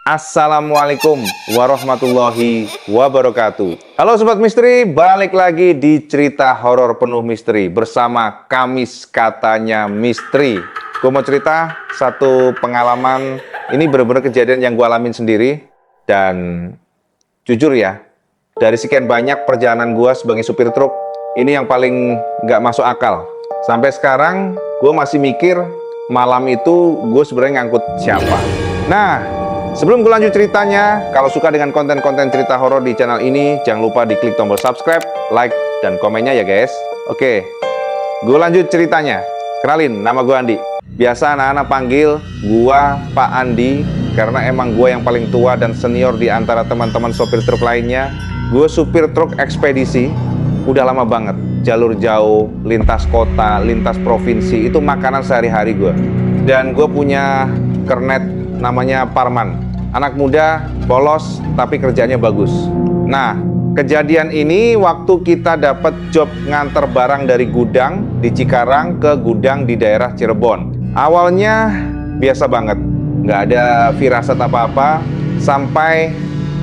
Assalamualaikum warahmatullahi wabarakatuh. Halo Sobat Misteri, balik lagi di cerita horor penuh misteri bersama Kamis Katanya Misteri. Gue mau cerita satu pengalaman, ini benar-benar kejadian yang gue alamin sendiri. Dan jujur ya, dari sekian banyak perjalanan gue sebagai supir truk, ini yang paling gak masuk akal. Sampai sekarang gue masih mikir malam itu gue sebenarnya ngangkut siapa. Nah, sebelum gue lanjut ceritanya, kalau suka dengan konten-konten cerita horor di channel ini, jangan lupa diklik tombol subscribe, like, dan komennya ya guys. Oke, gue lanjut ceritanya. Kenalin, nama gue Andi. Biasa anak-anak panggil gue Pak Andi, karena emang gue yang paling tua dan senior di antara teman-teman sopir truk lainnya. Gue supir truk ekspedisi, udah lama banget. Jalur jauh, lintas kota, lintas provinsi, itu makanan sehari-hari gue. Dan gue punya kernet namanya Parman. Anak muda, polos, tapi kerjanya bagus. Nah, kejadian ini waktu kita dapat job nganter barang dari gudang di Cikarang ke gudang di daerah Cirebon. Awalnya biasa banget, nggak ada firasat apa-apa, sampai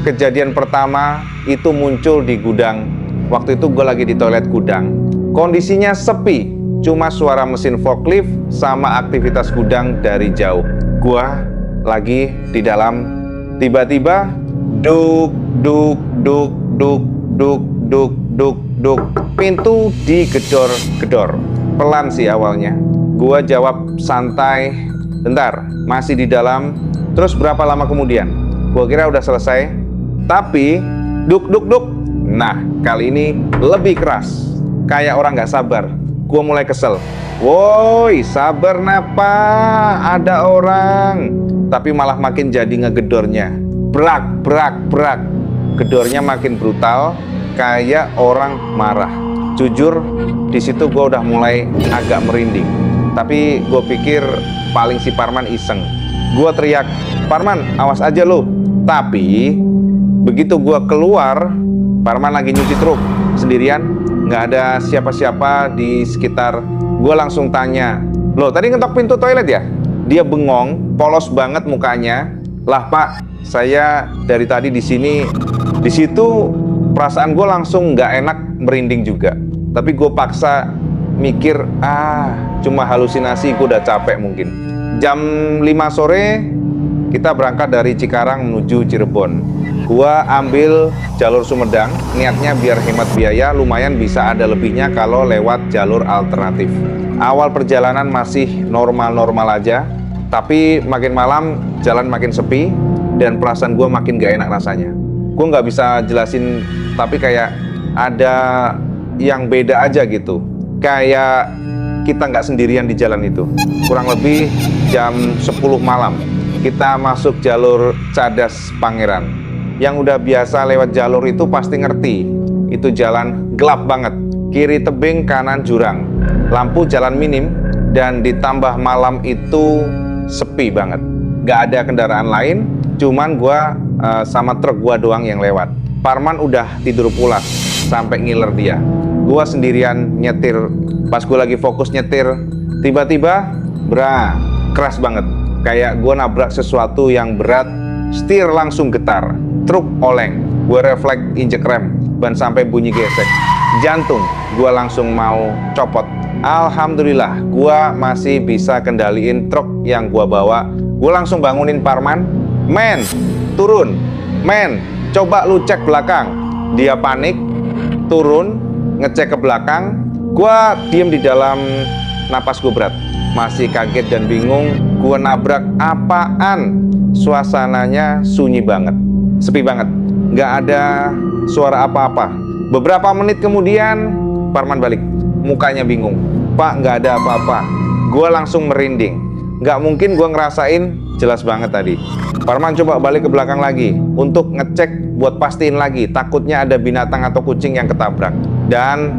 kejadian pertama itu muncul di gudang. Waktu itu gue lagi di toilet gudang. Kondisinya sepi, cuma suara mesin forklift sama aktivitas gudang dari jauh. Gue lagi di dalam, tiba-tiba duk duk duk duk duk duk duk duk, pintu digedor-gedor. Pelan sih awalnya. Gua jawab santai, bentar, masih di dalam. Terus berapa lama kemudian? Gua kira udah selesai, tapi duk duk duk. Nah, kali ini lebih keras, kayak orang nggak sabar. Gua mulai kesel. Woi, sabar napa? Ada orang. Tapi malah makin jadi ngegedornya. Brak, brak, brak. Gedornya makin brutal, kayak orang marah. Jujur, di situ gue udah mulai agak merinding. Tapi gue pikir paling si Parman iseng. Gue teriak, Parman, awas aja lo. Tapi begitu gue keluar, Parman lagi nyuci truk sendirian, nggak ada siapa-siapa di sekitar. Gue langsung tanya, lo tadi ngetok pintu toilet ya? Dia bengong, polos banget mukanya. Lah Pak, saya dari tadi di sini. Di situ perasaan gue langsung nggak enak, merinding juga. Tapi gue paksa mikir, cuma halusinasi, gue udah capek mungkin. Jam 5 sore kita berangkat dari Cikarang menuju Cirebon. Gue ambil jalur Sumedang, niatnya biar hemat biaya, lumayan bisa ada lebihnya kalau lewat jalur alternatif. Awal perjalanan masih normal-normal aja, tapi makin malam jalan makin sepi dan perasaan gue makin gak enak rasanya. Gue gak bisa jelasin, tapi kayak ada yang beda aja gitu. Kayak kita gak sendirian di jalan itu. Kurang lebih jam 10 malam kita masuk jalur Cadas Pangeran. Yang udah biasa lewat jalur itu pasti ngerti, itu jalan gelap banget, kiri tebing, kanan jurang, lampu jalan minim, dan ditambah malam itu sepi banget. Gak ada kendaraan lain, cuman gua sama truk gua doang yang lewat. Parman udah tidur pulas sampai ngiler dia. Gua sendirian nyetir. Pas gua lagi fokus nyetir, tiba-tiba keras banget, kayak gua nabrak sesuatu yang berat. Setir langsung getar, truk oleng. Gua refleks injek rem, ban sampai bunyi gesek. Jantung gua langsung mau copot. Alhamdulillah, gua masih bisa kendaliin truk yang gua bawa. Gua langsung bangunin Parman. Men, turun. Men, coba lu cek belakang. Dia panik, turun, ngecek ke belakang. Gua diem di dalam, napas gua berat. Masih kaget dan bingung, gua nabrak apaan? Suasananya sunyi banget, sepi banget, nggak ada suara apa-apa. Beberapa menit kemudian, Parman balik, mukanya bingung. Pak, nggak ada apa-apa. Gue langsung merinding. Nggak mungkin gue ngerasain, jelas banget tadi. Parman coba balik ke belakang lagi untuk ngecek buat pastiin lagi, takutnya ada binatang atau kucing yang ketabrak. Dan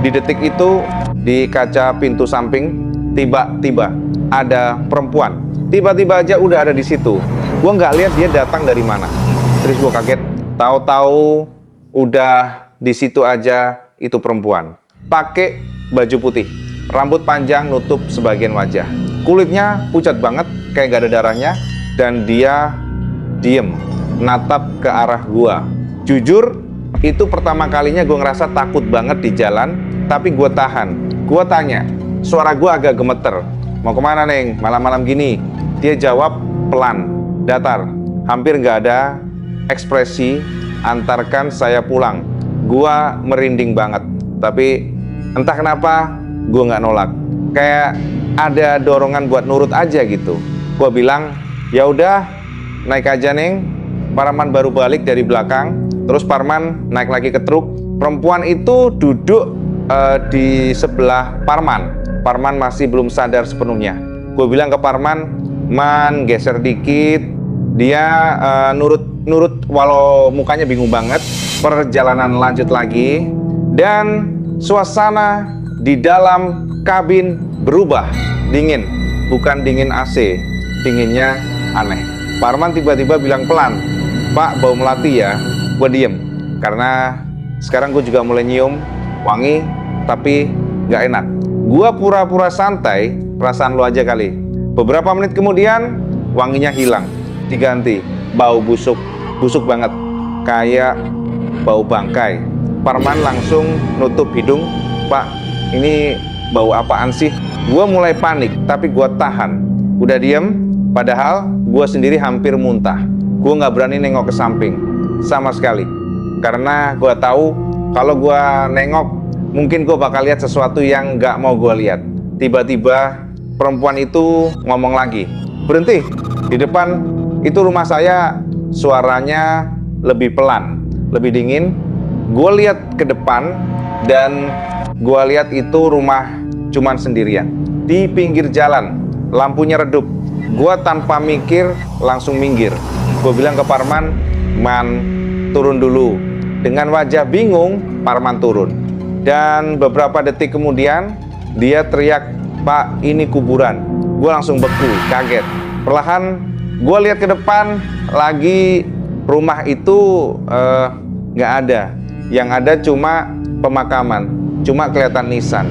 di detik itu, di kaca pintu samping, tiba-tiba ada perempuan. Tiba-tiba aja udah ada di situ. Gue nggak lihat dia datang dari mana. Terus gue kaget. Tahu-tahu udah di situ aja itu perempuan. Pakai baju putih, rambut panjang nutup sebagian wajah. Kulitnya pucat banget, kayak gak ada darahnya. Dan dia diem, natap ke arah gua. Jujur, itu pertama kalinya gue ngerasa takut banget di jalan, tapi gue tahan. Gue tanya, suara gue agak gemeter, mau kemana Neng, malam-malam gini? Dia jawab pelan, datar, hampir nggak ada ekspresi, antarkan saya pulang. Gue merinding banget, tapi entah kenapa gue nggak nolak. Kayak ada dorongan buat nurut aja gitu. Gue bilang, ya udah, naik aja Neng. Parman baru balik dari belakang, terus Parman naik lagi ke truk. Perempuan itu duduk di sebelah Parman. Parman masih belum sadar sepenuhnya. Gue bilang ke Parman, Man, geser dikit. Dia nurut walau mukanya bingung banget. Perjalanan lanjut lagi, dan suasana di dalam kabin berubah, dingin, bukan dingin AC, dinginnya aneh. Parman tiba-tiba bilang pelan, Pak, bau melati ya. Gue diem, karena sekarang gue juga mulai nyium wangi, tapi gak enak. Gue pura-pura santai, perasaan lo aja kali. Beberapa menit kemudian, wanginya hilang, diganti bau busuk, busuk banget, kayak bau bangkai. Parman langsung nutup hidung, Pak, ini bau apaan sih? Gue mulai panik, tapi gue tahan. Udah diem, padahal gue sendiri hampir muntah. Gue gak berani nengok ke samping sama sekali, karena gue tahu kalau gue nengok mungkin gue bakal lihat sesuatu yang gak mau gue lihat. Tiba-tiba perempuan itu ngomong lagi, berhenti, di depan itu rumah saya. Suaranya lebih pelan, lebih dingin. Gue lihat ke depan dan gue lihat itu rumah cuman sendirian di pinggir jalan, lampunya redup. Gue tanpa mikir langsung minggir. Gue bilang ke Parman, Man, turun dulu. Dengan wajah bingung, Parman turun. Dan beberapa detik kemudian, dia teriak, Pak, ini kuburan. Gue langsung beku, kaget. Perlahan, gue lihat ke depan, lagi rumah itu nggak ada. Yang ada cuma pemakaman, cuma kelihatan nisan.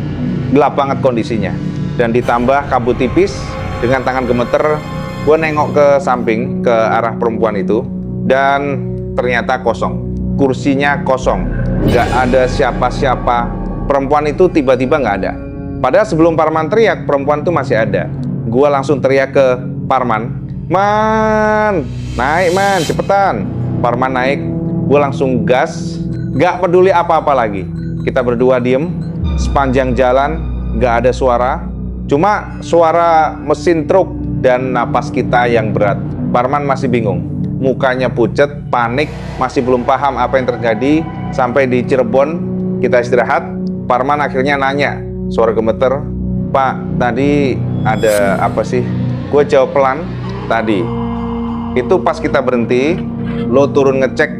Gelap banget kondisinya. Dan ditambah kabut tipis, dengan tangan gemeter, gue nengok ke samping, ke arah perempuan itu, dan ternyata kosong. Kursinya kosong, nggak ada siapa-siapa. Perempuan itu tiba-tiba nggak ada. Padahal sebelum Parman teriak, perempuan itu masih ada. Gue langsung teriak ke Parman, Man, naik Man, cepetan. Parman naik, gue langsung gas, nggak peduli apa-apa lagi. Kita berdua diem, sepanjang jalan nggak ada suara, cuma suara mesin truk dan napas kita yang berat. Parman masih bingung, mukanya pucet, panik, masih belum paham apa yang terjadi. Sampai di Cirebon, kita istirahat. Parman akhirnya nanya, suara gemeter, Pak, tadi ada apa sih? Gue jawab pelan, tadi itu pas kita berhenti, lo turun ngecek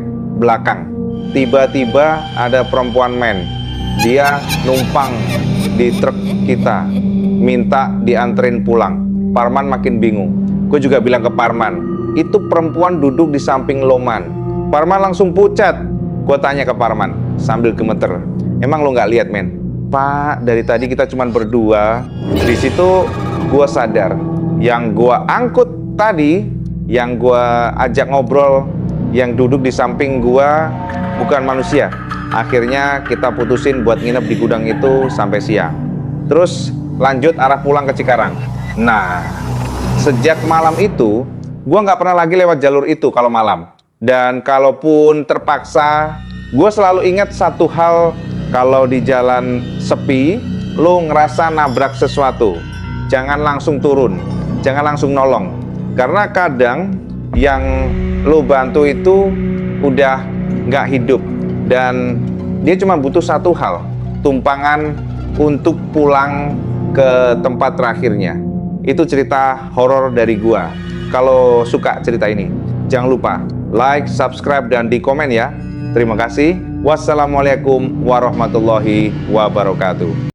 belakang. Tiba-tiba ada perempuan men, dia numpang di truk kita, minta dianterin pulang. Parman makin bingung. Gue juga bilang ke Parman, itu perempuan duduk di samping Loman. Parman langsung pucat. Gue tanya ke Parman sambil gemeter, emang lo nggak lihat men? Pak, dari tadi kita cuma berdua. Di situ gue sadar, yang gue angkut tadi, yang gue ajak ngobrol, yang duduk di samping gue bukan manusia. Akhirnya kita putusin buat nginep di gudang itu sampai siang. Terus lanjut arah pulang ke Cikarang. Nah, sejak malam itu, gue nggak pernah lagi lewat jalur itu kalau malam. Dan kalaupun terpaksa, gue selalu ingat satu hal, kalau di jalan sepi, lo ngerasa nabrak sesuatu, jangan langsung turun, jangan langsung nolong. Karena kadang yang lo bantu itu udah nggak hidup, dan dia cuma butuh satu hal, tumpangan untuk pulang ke tempat terakhirnya. Itu cerita horor dari gua. Kalau suka cerita ini, jangan lupa like, subscribe, dan di komen ya. Terima kasih. Wassalamualaikum warahmatullahi wabarakatuh.